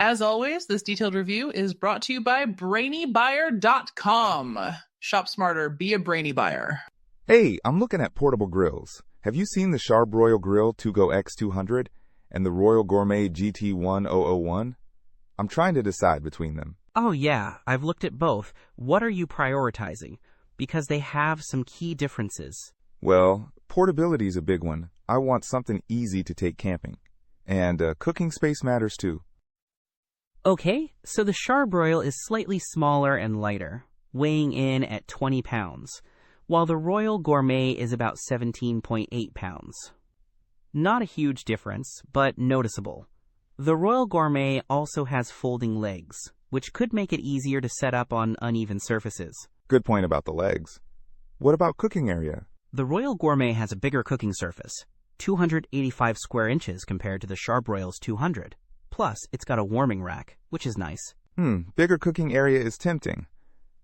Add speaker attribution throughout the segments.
Speaker 1: As always, this detailed review is brought to you by BrainyBuyer.com. Shop smarter, be a brainy buyer.
Speaker 2: Hey, I'm looking at portable grills. Have you seen the Charbroil Grill2Go X200 and the Royal Gourmet GT1001? I'm trying to decide between them.
Speaker 3: Oh yeah, I've looked at both. What are you prioritizing? Because they have some key differences.
Speaker 2: Well, portability is a big one. I want something easy to take camping. And cooking space matters too.
Speaker 3: Okay, so the Charbroil is slightly smaller and lighter, weighing in at 20 pounds, while the Royal Gourmet is about 17.8 pounds. Not a huge difference, but noticeable. The Royal Gourmet also has folding legs, which could make it easier to set up on uneven surfaces.
Speaker 2: Good point about the legs. What about cooking area?
Speaker 3: The Royal Gourmet has a bigger cooking surface, 285 square inches compared to the Charbroil's 200. Plus, it's got a warming rack, which is nice.
Speaker 2: Bigger cooking area is tempting.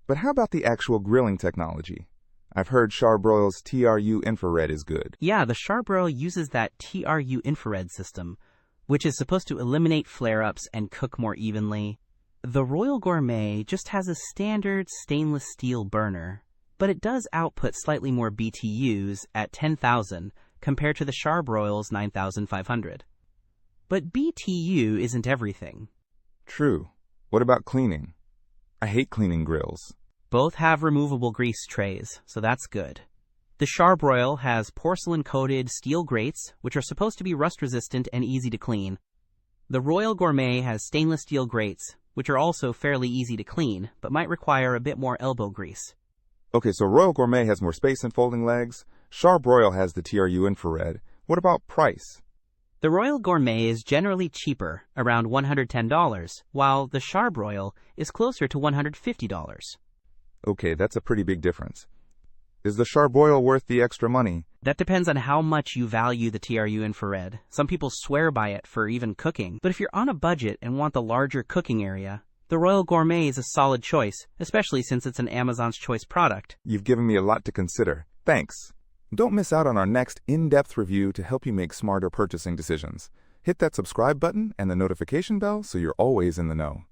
Speaker 2: But how about the actual grilling technology? I've heard Charbroil's TRU infrared is good.
Speaker 3: Yeah, the Charbroil uses that TRU infrared system, which is supposed to eliminate flare-ups and cook more evenly. The Royal Gourmet just has a standard stainless steel burner, but it does output slightly more BTUs at 10,000 compared to the Charbroil's 9,500. But BTU isn't everything.
Speaker 2: True. What about cleaning? I hate cleaning grills.
Speaker 3: Both have removable grease trays, so that's good. The Charbroil has porcelain-coated steel grates, which are supposed to be rust-resistant and easy to clean. The Royal Gourmet has stainless steel grates, which are also fairly easy to clean, but might require a bit more elbow grease.
Speaker 2: Okay, so Royal Gourmet has more space and folding legs. Charbroil has the TRU infrared. What about price?
Speaker 3: The Royal Gourmet is generally cheaper, around $110, while the Charbroil is closer to $150.
Speaker 2: Okay, that's a pretty big difference. Is the Charbroil worth the extra money?
Speaker 3: That depends on how much you value the TRU infrared. Some people swear by it for even cooking, but if you're on a budget and want the larger cooking area, the Royal Gourmet is a solid choice, especially since it's an Amazon's Choice product.
Speaker 2: You've given me a lot to consider. Thanks. Don't miss out on our next in-depth review to help you make smarter purchasing decisions. Hit that subscribe button and the notification bell so you're always in the know.